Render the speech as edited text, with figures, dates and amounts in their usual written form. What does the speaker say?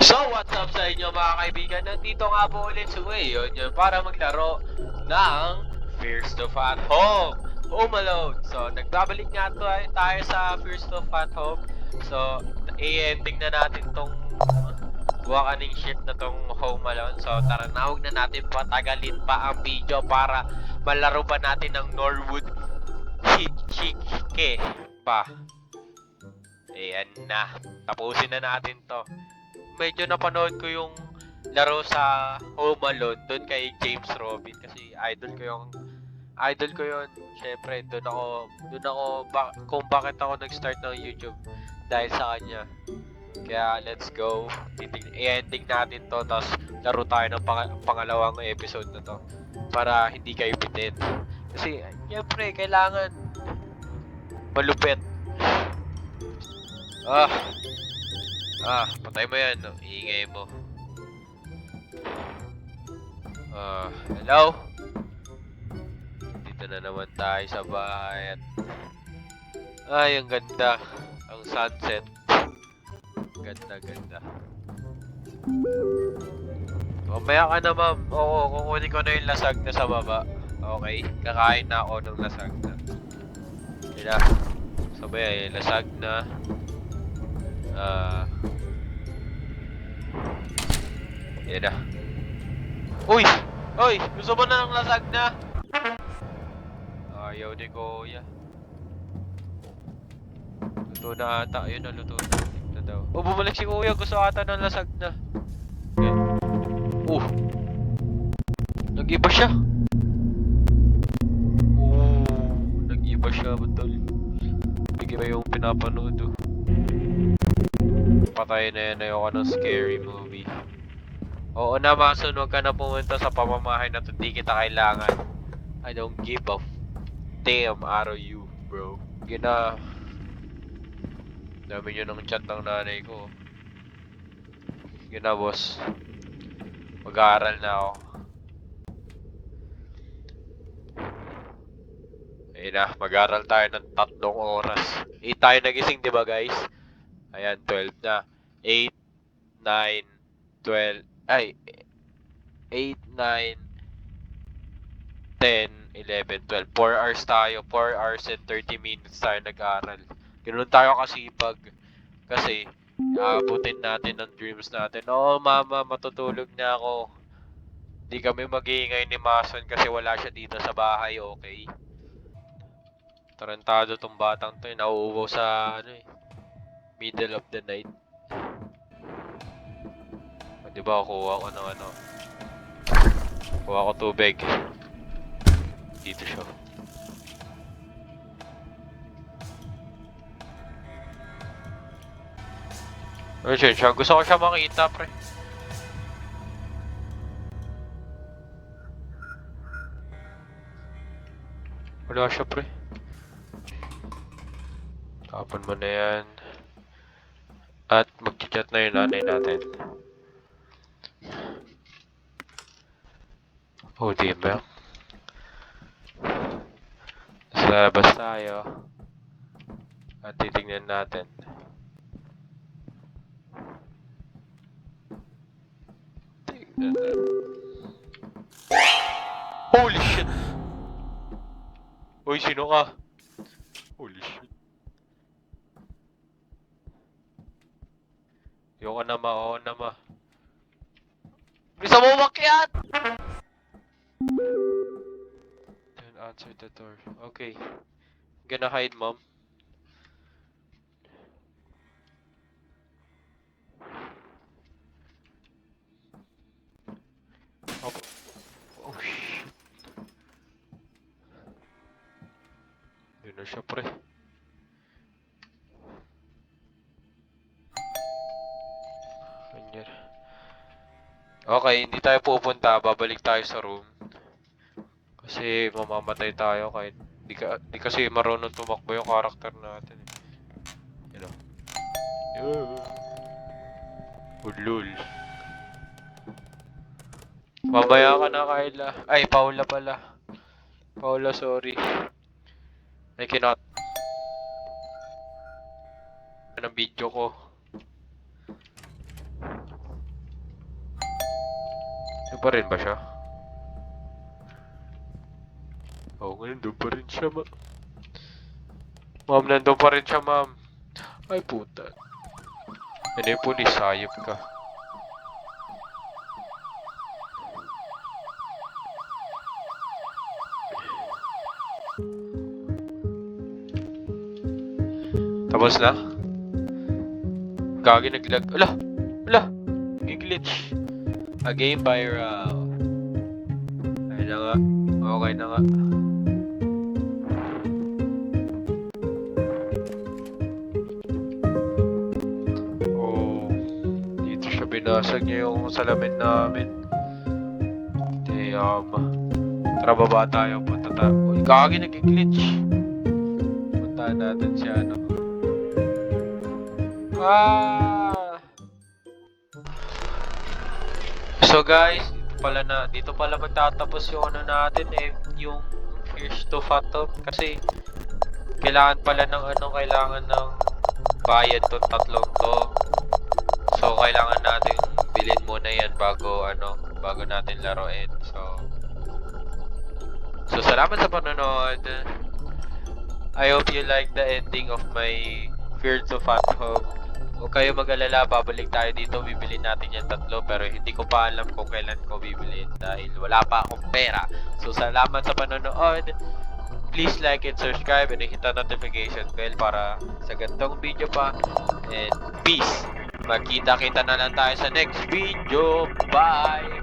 So, what's up sa inyo mga kaibigan? Nandito nga po ulit si Wayon para maglaro ng First of at Home, Home Alone. So, nagbabalik nga tayo sa First of at Home. So, i-ending na natin tong wakaning shit na tong Home Alone. So, tara na, huwag na natin patagalin pa ang video para malaro pa natin ng Norwood Hichike pa. Ayan na, tapusin na natin to. Medyo napanood ko yung laro sa Home Alone doon kay James Robin kasi idol ko yon. Syempre doon ako kung bakit ako nag-start ng YouTube dahil sa kanya. Kaya let's go. I-ending natin to tapos laro tayo ng pangalawang episode na to para hindi kayo bitin. Kasi syempre kailangan malupit. Patay mo yan, no? Iingay mo. Hello? Dito na naman tayo sa bahay at... Ay, ang ganda. Ang sunset. Ganda. Mamaya ka na, ma'am. Oo, kukunin ko na yung lasag na sa baba. Okay? Kakain na ako ng lasag na. Yun na. Sabay, lasag na. Yan na. Uy! Gusto mo na ng lasag na? Ayaw ni Kuya. Luto na ata. Ayun na, luto na. Ito daw. Bumalik si Kuya. Gusto ata ng lasag na. Okay. Nag-iba siya. Nag-iba siya. Batol. Bigyan mo yung pinapanood. Patay na yan. Ayoko ng scary movie. Oo na, Mason, huwag ka na pumunta sa pamamahay na to. Di kita kailangan. I don't give a damn out of you, bro. Gina. Dami nyo ng chat ng nanay ko. Gina, boss. Mag-aaral na ako. Ayun na, mag-aaral tayo ng 3 oras. 8 tayo nagising, di ba, guys? Ayan, 12 na. 8, 9, 12. Ay, 8, 9, 10, 11, 12. 4 hours tayo. 4 hours and 30 minutes tayo nag-aaral. Ganoon tayo kasipag. Kasi, abutin natin ang dreams natin. Oo, mama, matutulog na ako. Di kami mag-iingay ni Mason kasi wala siya dito sa bahay, okay? Tarantado tong batang to, nauuwaw sa, middle of the night. Diba, kuha ko ng kuha ko tubig. Dito siya. Ano siya? Gusto ko siya makita, pre. Wala siya, pre. Tapon mo na yan. At mag-chat na yung nanay natin. Oh, di ba? Sa labas tayo. At titignan natin. Holy shit! Uy, sino ka? Holy shit. Oo na ma. Bisa mo umakyat! Don't answer the door. Okay. I'm gonna hide, mom. Oh shit. Yun na siya, pre. Ganyan. Okay, hindi tayo pupunta. Babalik tayo sa room. Kasi mamamatay tayo kahit di kasi marunong tumakbo yung karakter natin. You know. Ulul. Mamaya ka na, Kyla. Ay, Paula pala. Paula, sorry. I cannot. Ng video ko. pa rin ba siya? Oo, nandun pa rin siya, ma'am. Ma'am, nandun pa rin siya, ma'am. Ay, puta. Ano yung pulis? Sayop ka. Tapos na? Gagi naglag. Ala! Ala! Glitch. A game viral. Ayun na nga. Okay na nga. Oh. Dito siya binasag niya yung salamin namin. Tara baba tayo. Punta tayo. Uy, gagi nag-glitch. Puntahan natin si ano. So guys, dito pala magtatapos yung ano natin yung Fears to Fathom kasi kailangan pala kailangan ng bayad tong tatlong to. So kailangan natin bilhin muna yan bago natin laruin. So salamat sa panonood. I hope you like the ending of my Fears to Fathom. Huwag kayo mag-alala, babalik tayo dito, bibilin natin yung tatlo, pero hindi ko pa alam kung kailan ko bibilin dahil wala pa akong pera. So salamat sa panonood. Please like and subscribe and hit the notification bell para sa ganitong video pa. And peace! Magkita-kita na lang tayo sa next video. Bye!